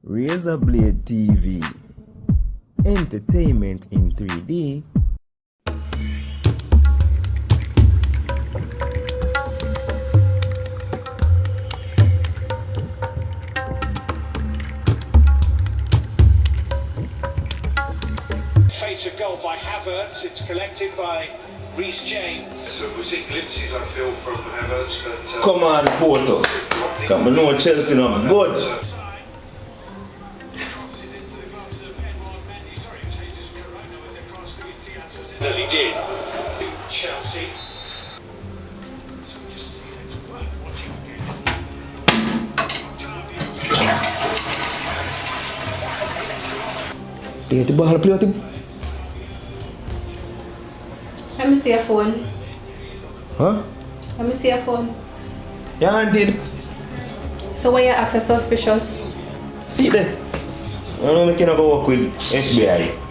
Razablade TV. Entertainment in 3D. Face of goal by Havertz. It's collected by Reece James. So we see glimpses, I feel, from Havertz, but... Come on, Porto. Come on, no Chelsea now. Good. Nearly did. Chelsea. Dia tiba hal player tu. Let me see your phone. Huh? Let me see your phone. Yeah, I did. So why you act so suspicious? See there. I don't know if I can go work with FBI.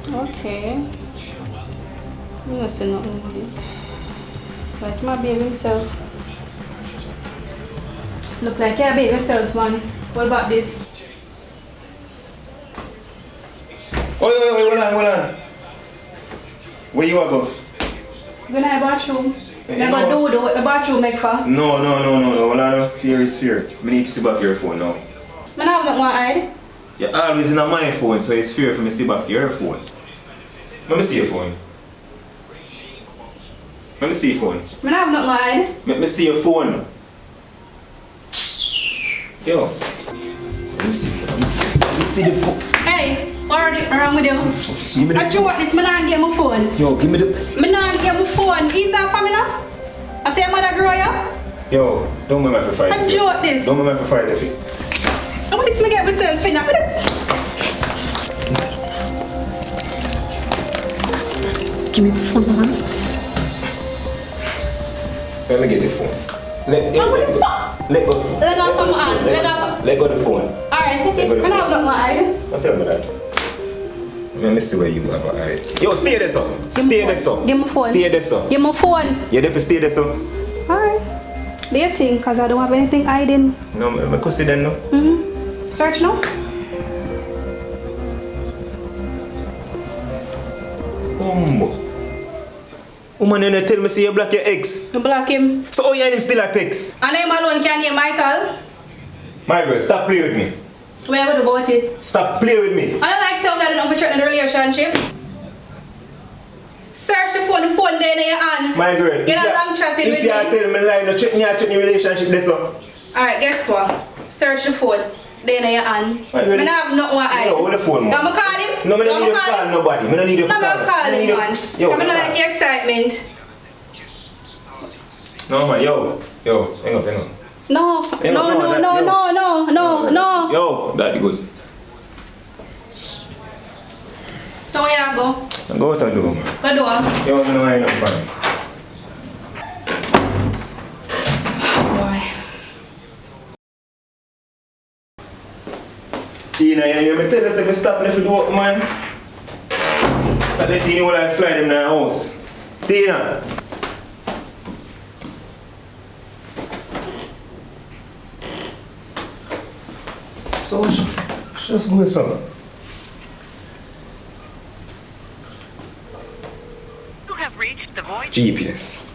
Okay. You don't see nothing with this. Like my baby himself. Look like your baby yourself, man. What about this? Oi, hold on. Where you are go? Go to the bathroom. You're going to do what the bathroom make for? No. Hold on. Fear is fear. I need to see back your phone now. I have nothing to hide. You're always in my phone, so it's fear for me to see back your phone. Let me see your phone. Let me see your phone. I have nothing to hide. Let me see your phone. Yo. Let me see the phone. Hey, what is wrong with you? Give me I what this, I don't get my phone. Yo, give me the... I don't get my phone. Is that family? I say mother grow you? Yo, don't make me have to fight. I joke this. Don't make me have to fight with it. I want this to get myself in. Give me the phone, man. Let me get the phone. Let go. Let go from my hand. Let go the phone. Alright, take it. I have nothing to hide. Don't tell me that. Let me see where you have a hide. Yo, stay there, son. Stay there, son. Give me phone. Stay there, son. Give me phone. You there for stay there, son? Alright. Do your thing, because I don't have anything hiding. No, I could see them, no? Search now. Woman, you tell me say you block your ex. You block him. So how you and him still a text? And him alone can name Michael. My girl, stop playing with me. Where you go about it? Stop playing with me. I don't like saying that I'm threatening the relationship. Search the phone there in your hand. My girl, You're not long chatting with if me. you are telling me lie, no check your relationship there, so. Alright, guess what? Search the phone there in your hand. My girl, I don't have nothing to hide. Yo, hold the phone, man. I'm call him. No, I don't need to call nobody. I don't need to call. I'm calling him, man. Yo, I'm not like your excitement. No, man, yo, hang up. No. Yo, that good. So where you go? Go out the door, man. Go door. Yo, I know I ain't no fine. Boy. Tina, you me tell us if you stop left the work, man. So that Tina will I fly them in the house. Tina. So just go some. You have reached the voice. GPS.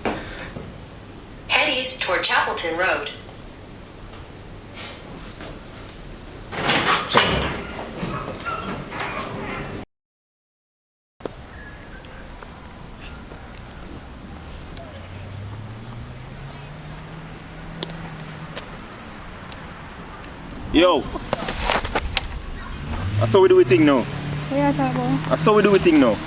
Head east toward Chapelton Road. Yo. I saw we do a thing now. What are you talking about? I saw we do a thing now.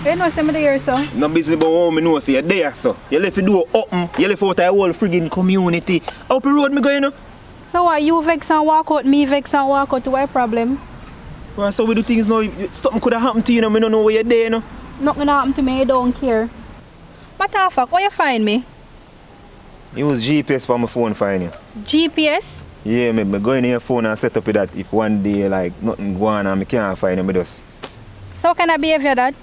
You know some of the years, so? No business about how me know say you're there, so. You left the door open, you left out the whole friggin' community. Up the road me going, you know? So why you vex and walk out, me vex and walk out, what problem? Well, so we do things now, something could have happened to you, I don't know where you're there, you know? Nothing happened to me, I don't care. What the fuck, where you find me? Use GPS for my phone find you. GPS? Yeah, me go in your phone and set up with that if one day like nothing go on and I can't find you, just. So can I behave your dad?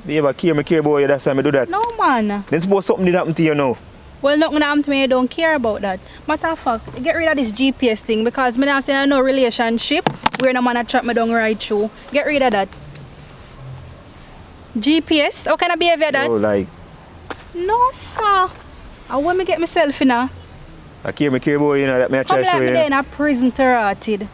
Behave care about you, that's why I do that. No man. Then suppose something did happen to you now. Well, nothing happened to me, I don't care about that. Matter of fact, get rid of this GPS thing because me not saying no relationship. We're no man a trap me down right through. Get rid of that. GPS? How kind of behavior that? Oh, like, No, sir. I want me get myself in a. I care boy, you know, that me I try Come to show like me you. there in a prison rotted.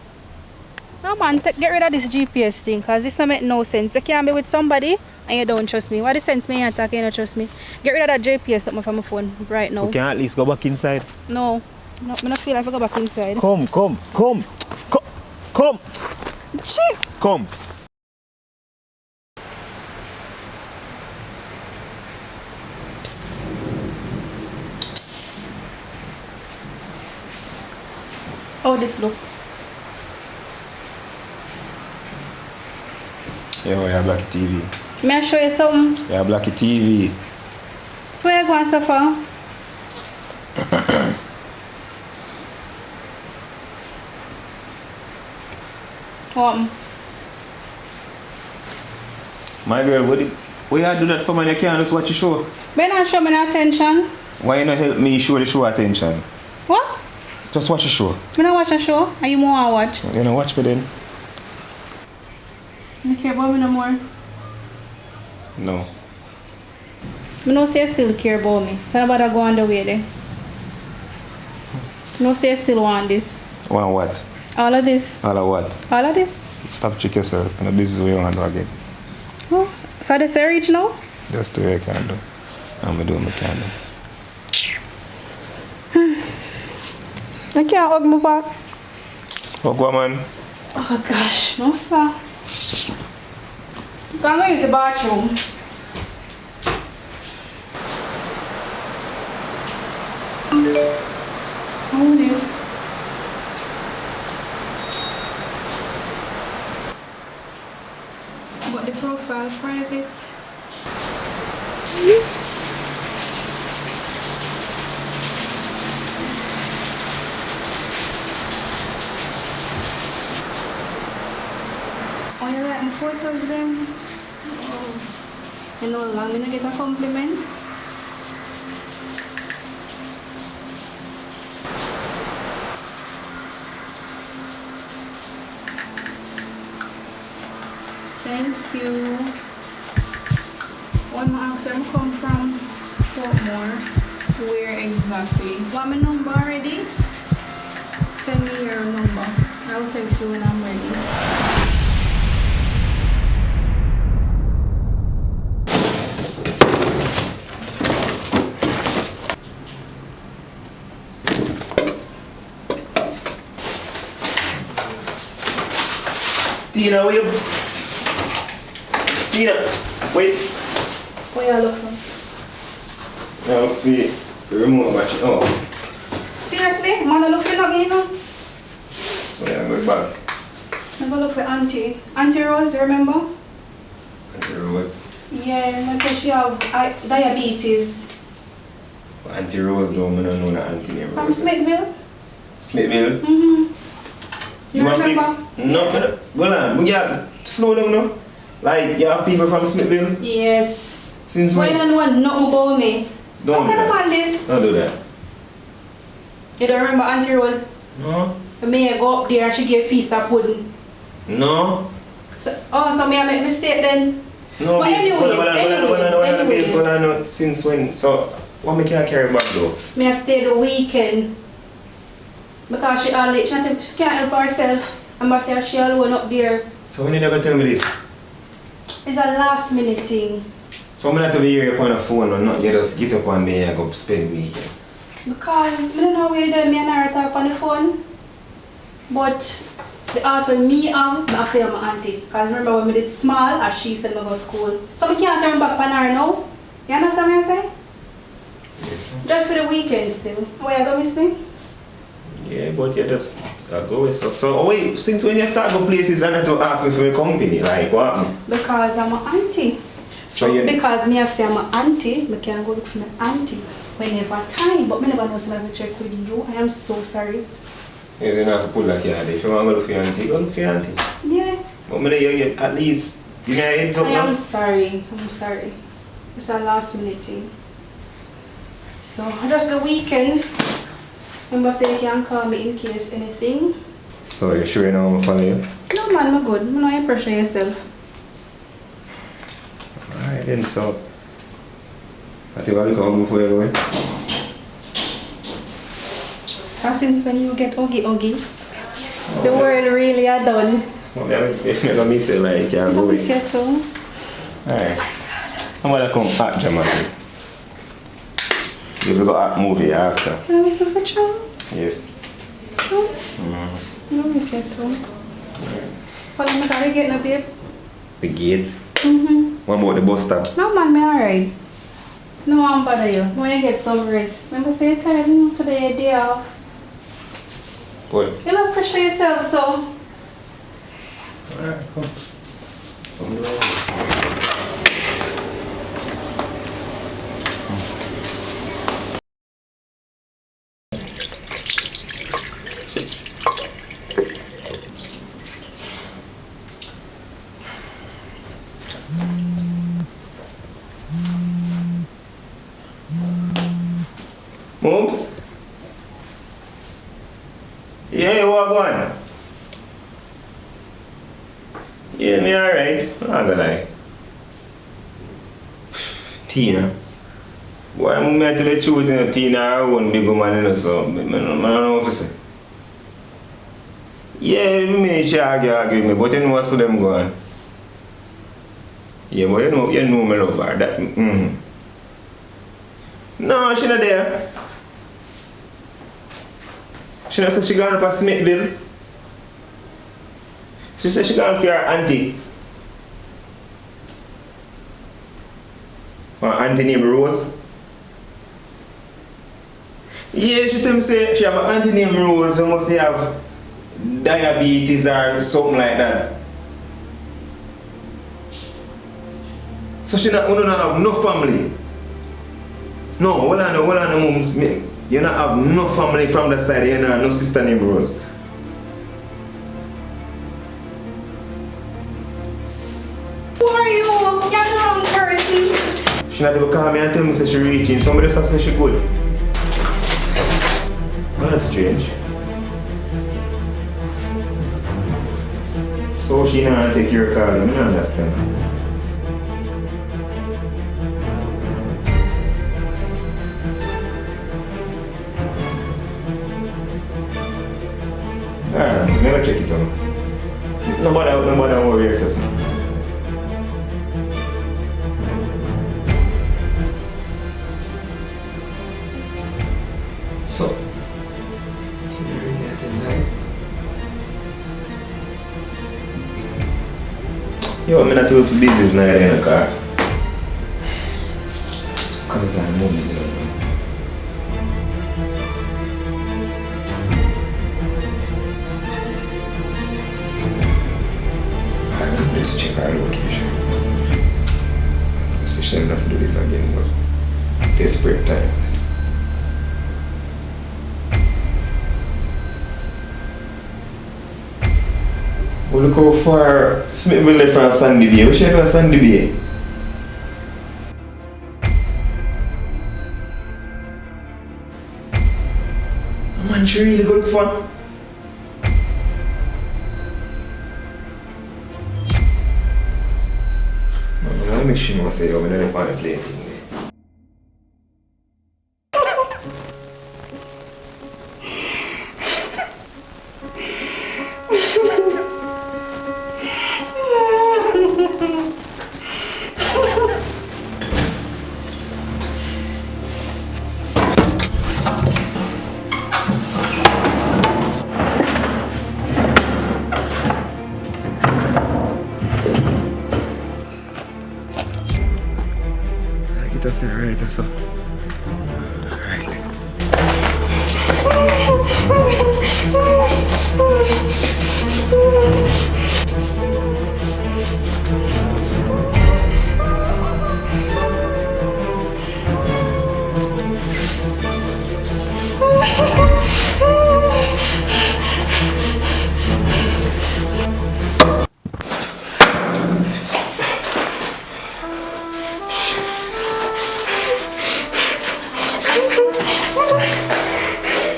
No man, get rid of this GPS thing because this don't make no sense. You can't be with somebody and you don't trust me. What the sense me and talking you don't trust me? Get rid of that GPS up from my phone right now. We can at least go back inside. No. No, I don't feel like I go back inside. Come. Shit. Come. Psst. Psst. Oh, this look. Yo, I have Blacky TV. May I show you something? I have Blacky TV. So where you going so far? What? My girl, what you do that for man? You can't just watch the show. But not show me no attention. Why you not help me show the show attention? What? Just watch the show. Me not watch a show. Are you more watch? You know, watch me then. You care about me no more? No. Me no say you still care about me. So nobody go on the way there. No say you still want this. Want what? All of this. All of what? All of this. Stop trick yourself. And the business we want to again. Oh. So this is reach now? Just do what you can do. I'm going to do what I can do. I can't hug me back. Oh, go on, man. Oh gosh, no sir. Come and use the bathroom. How it is? But the profile private. Oh, you like my photos then? Oh. You know, long gonna get a compliment. Thank you. One more answer come from Portmore. Where exactly? Want my number already? Send me your number. I'll text you when I'm ready. Tina, where you... Tina, wait. What you look for? No, look for the remote watch. Oh. Seriously? Man, I look for nothing, you know? So yeah, go back. I'm gonna look for Auntie. Auntie Rose, remember? Auntie Rose. Yeah, I said she have diabetes. Auntie Rose, though, I don't know that Auntie name. From Smithville? Smithville? Mm-hmm. You want remember? people? No, go on. We got slow down now. Like, you have people from Smithville? Yes. Since Why when? you don't know nothing about me? Don't How do can I that. find this? Don't do that. You don't remember Auntie Rose? No. Me go up there and she gave piece of pudding. No. So me I make mistake then? No, But babes, anyways. hold on, since when? So, what me can't carry back though? Me I stay the weekend. Because she can't help herself. And I say she alone up there. So when you never tell me this? It's a last minute thing. So I'm not to be here upon a phone or not, you just get up one day and go spend the weekend. Because I don't know where me and her talk on the phone. But the art when me have, I feel my auntie. Because remember when I did small, as she said I go to school. So I can't turn back on her now. You understand what I say? Yes, sir. Just for the weekend still. Why you go miss me? Yeah, but you just go with stuff. So wait, since when you start go places and not to ask me for your company, like what happened? Because I'm an auntie. So you Because me I say I'm an auntie, I can go look for my auntie whenever time. But I never know somebody will check with you. I am so sorry. you don't have to pull that yard. If you want to go look for your auntie, go look for your auntie. Yeah. But me you at least give me a heads up I now. am sorry. I'm sorry. It's a last minute thing. So just the weekend. Remember say you can call me in case anything. So you sure you know I'm follow you? No man, I'm good. I'm not you pressure yourself. Alright then, so I think I'll look out before you go in. So since when you get oggy, the world really are done. Well, let me say like you go in. Miss you too. Alright. I'm gonna come act dramatic. You will go act movie after. Can I miss you for sure? Yes. I miss you too. Follow me, can we get no babes? The gate. Mm-hmm. What about the bus stop? No man, me alright. No, I'm bother you. When you get some rest. Remember say you're tired, you know, today your day off. What? You don't pressure yourself, so. Alright, come. Come down. Mooms? Yeah, what one? Yeah, me alright. I'm not gonna lie. Tina. Boy, I'm going to tell the truth, you know, Tina are one big woman, you know, so I don't know what to say. Yeah, me she argue with me, but you know what's to them going? Yeah, but you know me love her. That, No, she not there. She not say she gone up to Smithville. She said she gone for her auntie. Her auntie named Rose. Yeah, she tell me say she have an auntie named Rose who must have diabetes or something like that. So she not have no family. No, hold on, mums. You not have no family from that side, you not have no sister named Rose. Who are you? You're the wrong person. She not even call me and tell me say she reaching. Somebody else say she good. Well, that's strange. So she not take your call, I don't understand. Alright, never check it out. Nobody worry yourself. So, yo, I'm not too busy now in the car. Because I'm mom's there. Let's check our location. Let's shame enough to do this again, but desperate time. We look how far Smithville left from Sandy Bay. We should do a Sandy Bay. Man, she really good fun. Let me show you say you're going to want to play thing. That's it, right? That's all.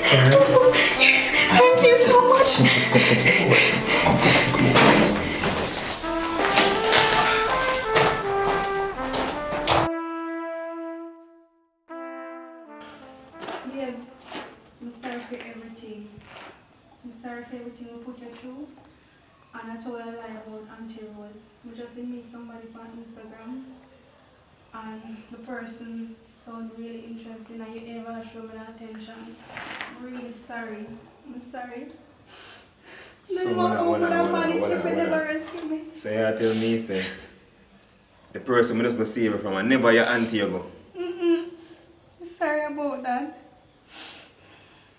Yes, thank you so much. Yes, I'm sorry for everything. I'm sorry for everything we put you through. And I told a lie about Auntie Rose. We just did meet somebody on Instagram. And the person sounds really interesting and you ever show me that attention. I'm really sorry. I'm sorry. So so you tell me, say, the person I just go save her from and never your auntie you go. I'm sorry about that.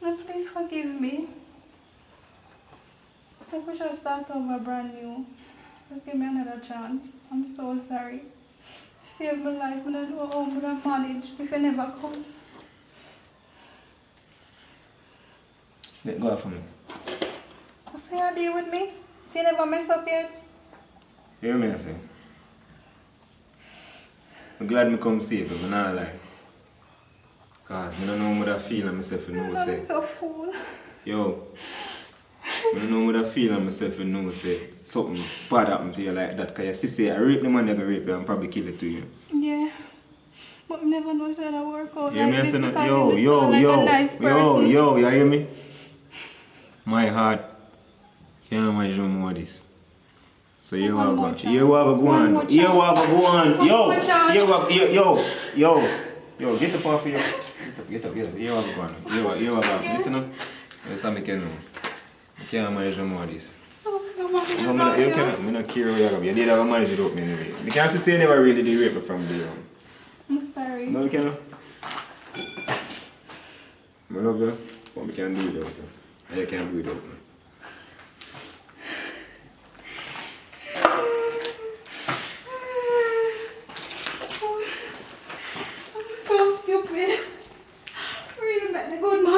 And please forgive me. I wish I start over brand new. Just give me another chance. I'm so sorry. Save my life. I don't know how I would have managed if I never come. Let go from me. So you deal with me? See, you never mess up yet? You hear me, I say? I'm glad me come save you, but not lie. Cause I don't know what I feel on myself, you know, say. I'm so fool. Yo, I don't know what I feel on myself, you know, say. Something bad happened to you like that. Cause your sister, I rape the man, they're gonna rape you and probably kill it to you. Yeah. But I never know that I work out You hear like me? I this say, because yo, you look like a nice person. you hear me? My heart can't manage no more of this. So you have go on. You have go on. You have go on. Yo, get up off here. Get up. You have go on. You have go. Listen up. That's how I can know. I can't manage no more of this. No, I'm not care where you go. You did have a manage it up anyway. You can't say you never really did rape from day on. I'm sorry. No, you cannot. I love you, but we can't do it without you. And you can't do it without me. I'm so stupid. Really made me good man.